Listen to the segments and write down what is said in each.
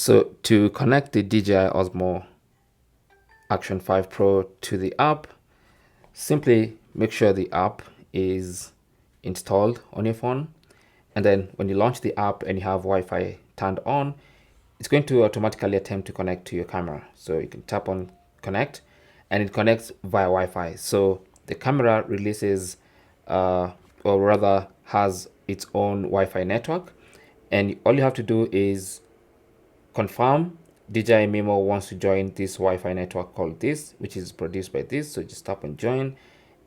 So to connect the DJI Osmo Action 5 Pro to the app, simply make sure the app is installed on your phone. And then when you launch the app and you have Wi-Fi turned on, it's going to automatically attempt to connect to your camera. So you can tap on connect and it connects via Wi-Fi. So the camera releases, or rather has its own Wi-Fi network. And all you have to do is confirm DJI Mimo wants to join this Wi-Fi network called this, which is produced by this. So just tap on join.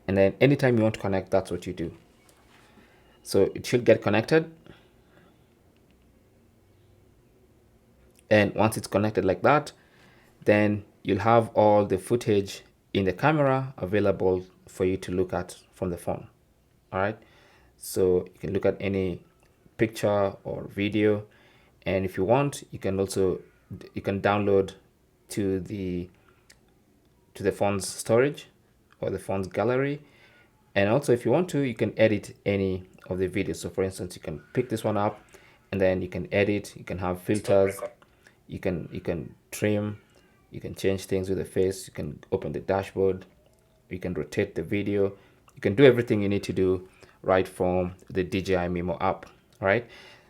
And then anytime you want to connect, that's what you do. So it should get connected. And once it's connected like that, then you'll have all the footage in the camera available for you to look at from the phone. All right. So you can look at any picture or video. And if you want, you can download to the phone's storage or the phone's gallery. And also if you want to, you can edit any of the videos. So for instance, you can pick this one up and then you can edit, you can have filters, you can trim, you can change things with the face, you can open the dashboard, you can rotate the video, you can do everything you need to do right from the DJI Mimo app. All right.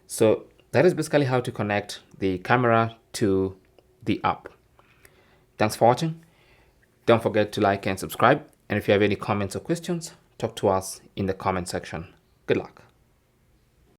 So that is basically how to connect the camera to the app. Thanks for watching. Don't forget to like and subscribe. And if you have any comments or questions, talk to us in the comment section. Good luck.